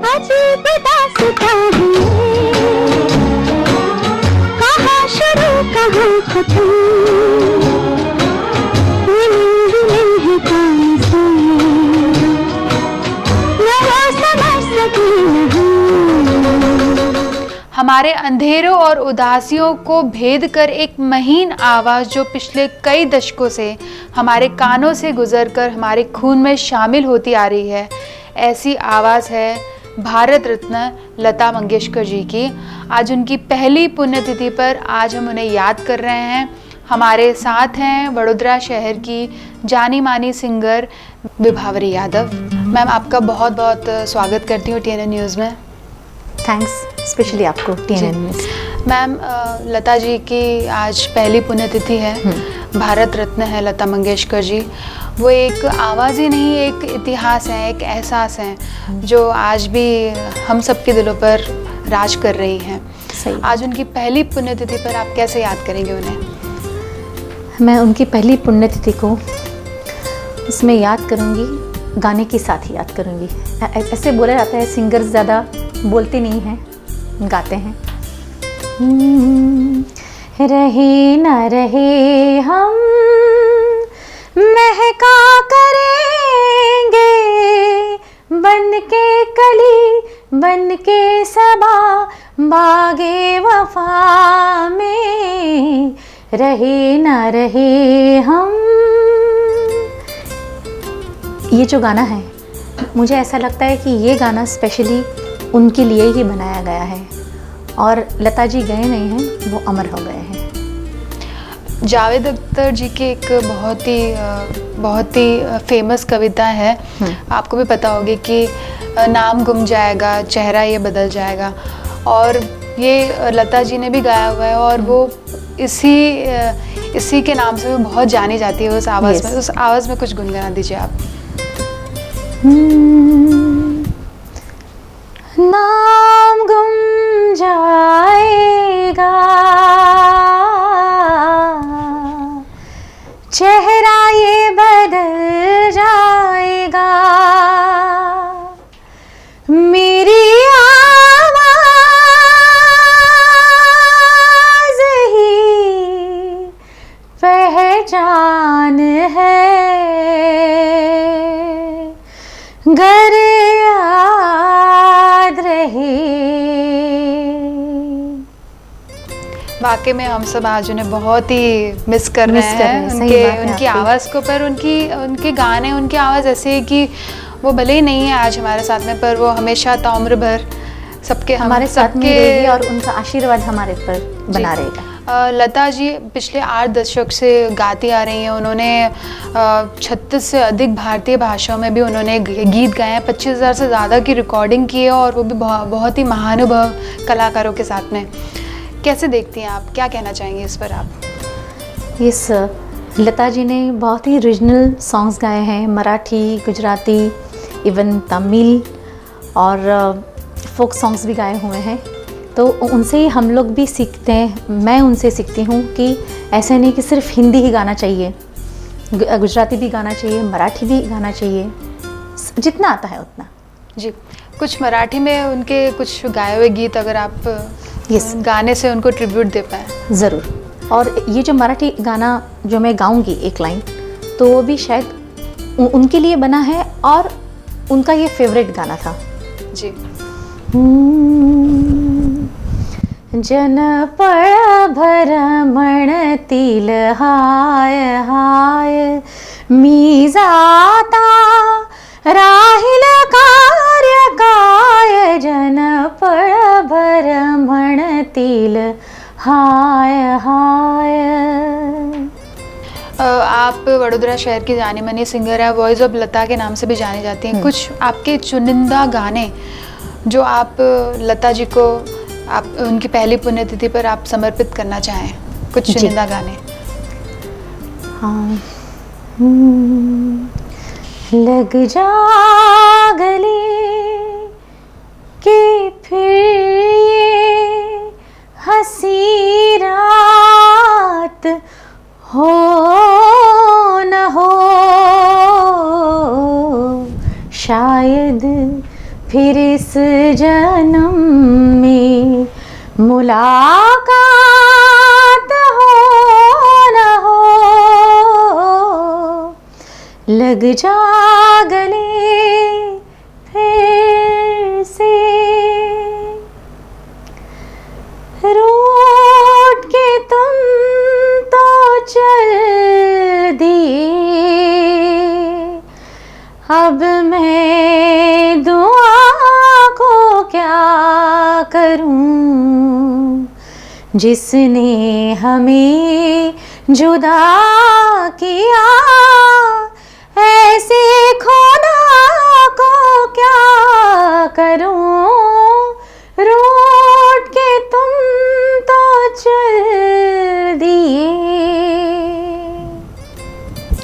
अजीब दास्तां है, कहाँ शुरू कहाँ खत्म, ये नींद है कौन सी, न वो समझ सकी नहीं। हमारे अंधेरों और उदासियों को भेद कर एक महीन आवाज़ जो पिछले कई दशकों से हमारे कानों से गुजरकर हमारे खून में शामिल होती आ रही है, ऐसी आवाज़ है भारत रत्न लता मंगेशकर जी की। आज उनकी पहली पुण्यतिथि पर आज हम उन्हें याद कर रहे हैं। हमारे साथ हैं वडोदरा शहर की जानी मानी सिंगर विभावरी यादव। मैम, आपका बहुत बहुत स्वागत करती हूँ TNN न्यूज़ में। थैंक्स स्पेशली आपको TNN में। मैम, लता जी की आज पहली पुण्यतिथि है। भारत रत्न है लता मंगेशकर जी। वो एक आवाज़ ही नहीं, एक इतिहास है, एक एहसास है जो आज भी हम सब के दिलों पर राज कर रही हैं। सही। आज उनकी पहली पुण्यतिथि पर आप कैसे याद करेंगे उन्हें? मैं उनकी पहली पुण्यतिथि को इसमें याद करूँगी, गाने के साथ ही याद करूँगी। ऐसे बोला जाता है सिंगर्स ज़्यादा बोलते नहीं हैं, गाते हैं। रहे न रहे हम महका करेंगे, बन के कली बन के सबा बागे वफा में, रहे न रहे हम। ये जो गाना है, मुझे ऐसा लगता है कि ये गाना स्पेशली उनके लिए ही बनाया गया है और लता जी गए नहीं हैं, वो अमर हो गए हैं। जावेद अख्तर जी की एक बहुत ही फेमस कविता है, आपको भी पता होगी कि नाम गुम जाएगा चेहरा ये बदल जाएगा, और ये लता जी ने भी गाया हुआ है और वो इसी के नाम से वो बहुत जानी जाती है। उस आवाज़ में, उस आवाज़ में कुछ गुनगुना दीजिए आप। नाम गुम जाएगा चेहरा ये बदल जाएगा, मेरी आवाज़ ही पहचान है, गर याद रहे। वाकई में हम सब आज उन्हें बहुत ही मिस कर रहे हैं, उनकी आवाज़ को। पर उनके गाने, उनकी आवाज़ ऐसी है कि वो भले ही नहीं है आज हमारे साथ में, पर वो हमेशा ताउम्र भर सबके हमारे साथ में रहेगी और उनका आशीर्वाद हमारे पर बना रहेगा। लता जी पिछले 8 दशक से गाती आ रही हैं। उन्होंने 36 से अधिक भारतीय भाषाओं में भी उन्होंने गीत गाए हैं। 25,000 से ज़्यादा की रिकॉर्डिंग की है, और वो भी बहुत ही महानुभव कलाकारों के साथ में। कैसे देखती हैं आप, क्या कहना चाहेंगे इस पर आप? इस लता जी ने बहुत ही ओरिजिनल सॉन्ग्स गाए हैं, मराठी, गुजराती, इवन तमिल और फोक सॉन्ग्स भी गाए हुए हैं। तो उनसे ही हम लोग भी सीखते हैं। मैं उनसे सीखती हूँ कि ऐसा नहीं कि सिर्फ हिंदी ही गाना चाहिए, गुजराती भी गाना चाहिए, मराठी भी गाना चाहिए, जितना आता है उतना। जी, कुछ मराठी में उनके कुछ गाए हुए गीत अगर आप गाने से उनको ट्रिब्यूट दे पाए। ज़रूर। और ये जो मराठी गाना जो मैं गाऊंगी एक लाइन, तो वो भी शायद उनके लिए बना है और उनका ये फेवरेट गाना था। जी। जनपळ भरमणतील हाय हाय, मी जाता राहिल कार्य काय, जनपळ भरमणतील हाय हाय। आप वडोदरा शहर की जानी मानी सिंगर है, वॉइस ऑफ लता के नाम से भी जानी जाती हैं। कुछ आपके चुनिंदा गाने जो आप लता जी को आप उनकी पहली पुण्यतिथि पर आप समर्पित करना चाहें, कुछ चुनिंदा गाने? हाँ। लग जा गले कि फिर ये हंसी रात हो न हो, शायद फिर इस जन्म में मुलाकात हो न हो, लग जा गले फिर से। रूठ के तुम तो चल दिए, अब मैं दुआ को क्या करूं, जिसने हमें जुदा किया, ऐसे खुदा को क्या करूं। रूठ के तुम तो चल दिए।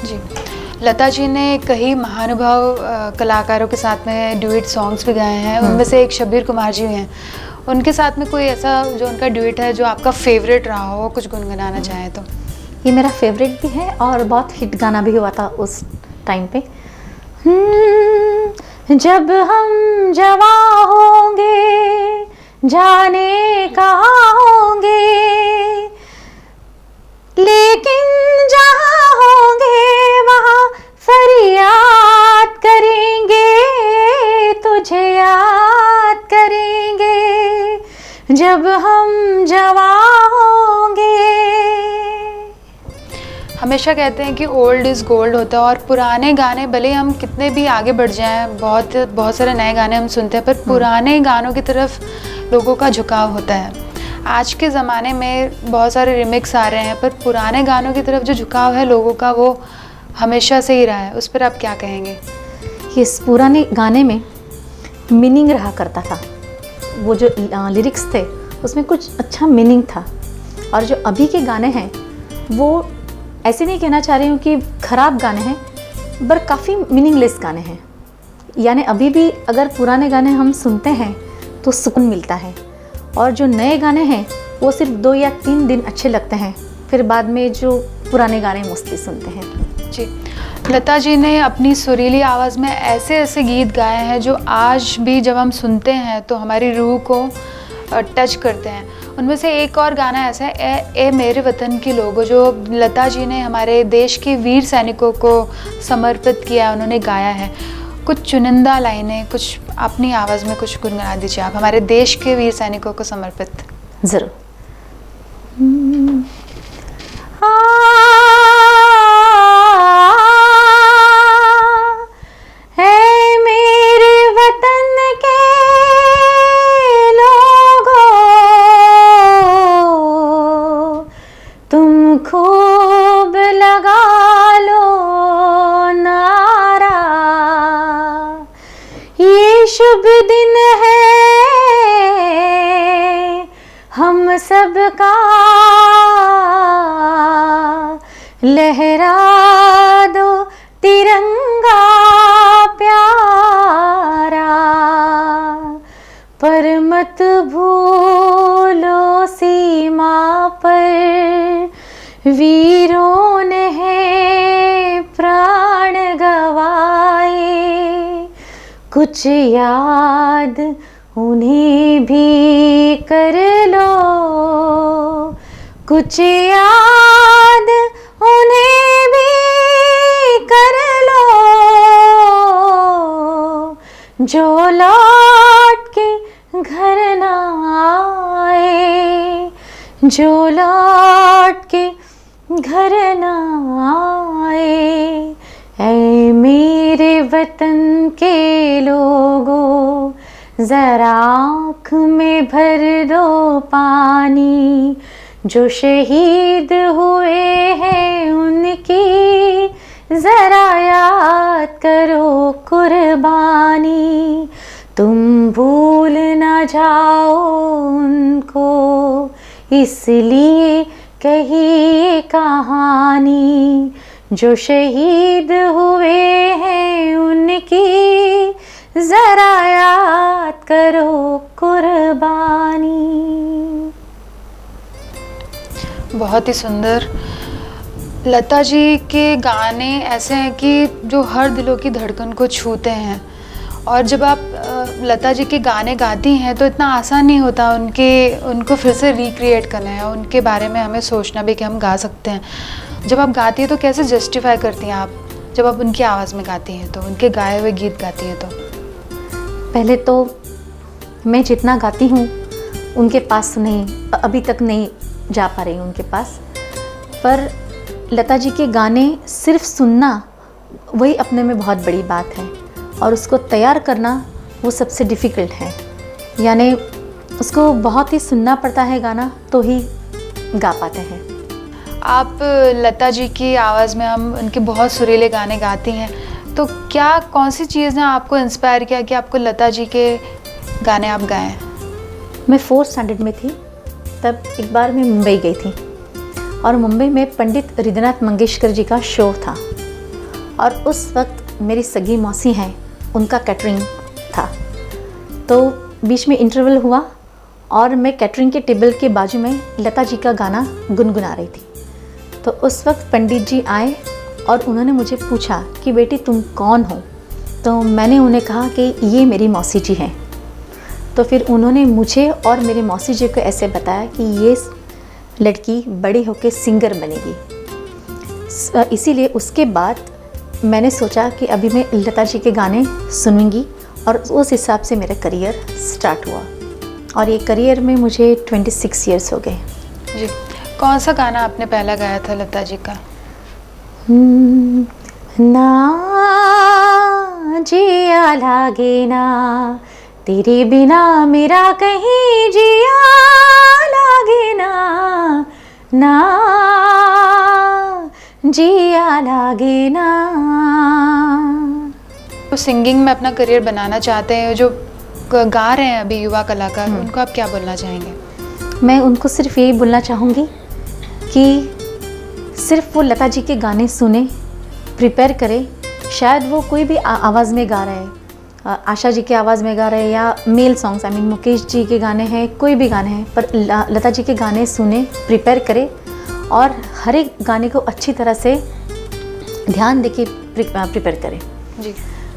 जी, लता जी ने कई महानुभाव कलाकारों के साथ में ड्यूएट सॉन्ग्स भी गाए हैं। उनमें से एक शब्बीर कुमार जी हैं। उनके साथ में कोई ऐसा जो उनका ड्यूएट है जो आपका फेवरेट रहा हो, कुछ गुनगुनाना चाहें तो? ये मेरा फेवरेट भी है और बहुत हिट गाना भी हुआ था उस टाइम पे। जब हम जवां होंगे जाने कहाँ होंगे, लेकिन जहाँ होंगे वहाँ फरियाद करेंगे, तुझे याद करेंगे जब हम जवां होंगे। हमेशा कहते हैं कि ओल्ड इज़ गोल्ड होता है, और पुराने गाने भले हम कितने भी आगे बढ़ जाएं, बहुत सारे नए गाने हम सुनते हैं, पर पुराने गानों की तरफ लोगों का झुकाव होता है। आज के ज़माने में बहुत सारे रिमिक्स आ रहे हैं, पर पुराने गानों की तरफ जो झुकाव है लोगों का, वो हमेशा से ही रहा है। उस पर आप क्या कहेंगे? इस पुराने गाने में मीनिंग रहा करता था, वो जो लिरिक्स थे उसमें कुछ अच्छा मीनिंग था। और जो अभी के गाने हैं वो ऐसे नहीं कहना चाह रही हूँ कि ख़राब गाने हैं, पर काफ़ी मीनिंगलेस गाने हैं। यानी अभी भी अगर पुराने गाने हम सुनते हैं तो सुकून मिलता है, और जो नए गाने हैं वो सिर्फ 2 या 3 दिन अच्छे लगते हैं, फिर बाद में जो पुराने गाने मोस्टली सुनते हैं। जी, लता जी ने अपनी सुरीली आवाज़ में ऐसे ऐसे गीत गाए हैं जो आज भी जब हम सुनते हैं तो हमारी रूह को टच करते हैं। उनमें से एक और गाना ऐसा है, ए मेरे वतन के लोगों, जो लता जी ने हमारे देश के वीर सैनिकों को समर्पित किया, उन्होंने गाया है। कुछ चुनिंदा लाइनें कुछ अपनी आवाज़ में कुछ गुनगुना दीजिए आप, हमारे देश के वीर सैनिकों को समर्पित। ज़रूर। शुभ दिन है हम सबका, लहरा दो तिरंगा प्यारा, पर मत भूलो सीमा पर वीरों ने है प्राण गवाए, कुछ याद उन्हें भी कर लो, कुछ याद उन्हें भी कर लो, जो लौट के घर ना आए, जो लौट के घर ना आए। ऐ मेरे वतन के लोगों, जरा आँख में भर दो पानी, जो शहीद हुए हैं उनकी जरा याद करो कुर्बानी, तुम भूल ना जाओ उनको, इसलिए कही कहानी, जो शहीद हुए हैं उनकी जरा याद करो कुर्बानी। बहुत ही सुंदर। लता जी के गाने ऐसे हैं कि जो हर दिलों की धड़कन को छूते हैं, और जब आप लता जी के गाने गाती हैं तो इतना आसान नहीं होता उनको फिर से रिक्रिएट करना है, उनके बारे में हमें सोचना भी कि हम गा सकते हैं। जब आप गाती हैं तो कैसे जस्टिफाई करती हैं आप, जब आप उनकी आवाज़ में गाती हैं तो, उनके गाए हुए गीत गाती हैं तो? पहले तो मैं जितना गाती हूँ उनके पास नहीं, अभी तक नहीं जा पा रही हूँ उनके पास, पर लता जी के गाने सिर्फ सुनना वही अपने में बहुत बड़ी बात है, और उसको तैयार करना वो सबसे डिफ़िकल्ट है। यानी उसको बहुत ही सुनना पड़ता है गाना तो ही गा पाते हैं। आप लता जी की आवाज़ में हम उनके बहुत सुरीले गाने गाती हैं, तो क्या कौन सी चीज़ ने आपको इंस्पायर किया कि आपको लता जी के गाने आप गाएं? मैं 4th स्टैंडर्ड में थी तब एक बार मैं मुंबई गई थी, और मुंबई में पंडित हृदयनाथ मंगेशकर जी का शो था, और उस वक्त मेरी सगी मौसी हैं, उनका कैटरिंग था। तो बीच में इंटरवल हुआ और मैं कैटरिंग के टेबल के बाजू में लता जी का गाना गुनगुना रही थी। तो उस वक्त पंडित जी आए और उन्होंने मुझे पूछा कि बेटी तुम कौन हो? तो मैंने उन्हें कहा कि ये मेरी मौसी जी हैं। तो फिर उन्होंने मुझे और मेरे मौसी जी को ऐसे बताया कि ये लड़की बड़ी होकर सिंगर बनेगी। इसीलिए उसके बाद मैंने सोचा कि अभी मैं लता जी के गाने सुनूंगी, और उस हिसाब से मेरा करियर स्टार्ट हुआ, और ये करियर में मुझे 26 इयर्स हो गए। जी, कौन सा गाना आपने पहला गाया था लता जी का? ना जिया लागे ना तेरे बिना मेरा कहीं जिया लागे ना, ना जिया लागे ना। तो सिंगिंग में अपना करियर बनाना चाहते हैं, जो गा रहे हैं अभी युवा कलाकार, उनको आप क्या बोलना चाहेंगे? मैं उनको सिर्फ यही बोलना चाहूँगी कि सिर्फ वो लता जी के गाने सुने, प्रिपेयर करें। शायद वो कोई भी आवाज़ में गा रहे हैं, आशा जी की आवाज़ में गा रहे हैं, या male songs, I mean Mukesh ji के गाने हैं, कोई भी गाने हैं, पर लता जी के गाने सुने, प्रिपेयर करें, और हर एक गाने को अच्छी तरह से ध्यान देके प्रिपेयर करें। जी।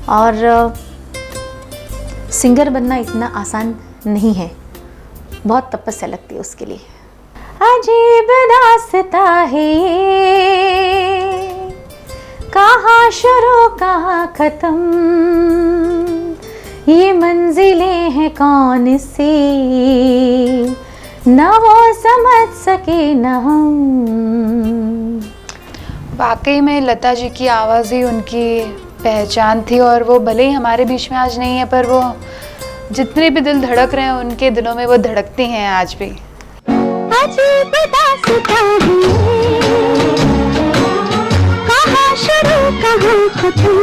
और सिंगर बनना इतना आसान नहीं है, बहुत तपस्या लगती है उसके लिए। अजीब दास्ता है ये, कहाँ शुरू कहाँ ख़त्म, ये मंजिलें हैं कौन सी, ना वो समझ सके ना हम। वाकई में लता जी की आवाज़ ही उनकी पहचान थी, और वो भले ही हमारे बीच में आज नहीं है, पर वो जितने भी दिल धड़क रहे हैं उनके दिलों में वो धड़कती हैं आज भी। अजीब दास्तां है, कहाँ शुरू कहाँ खत्म,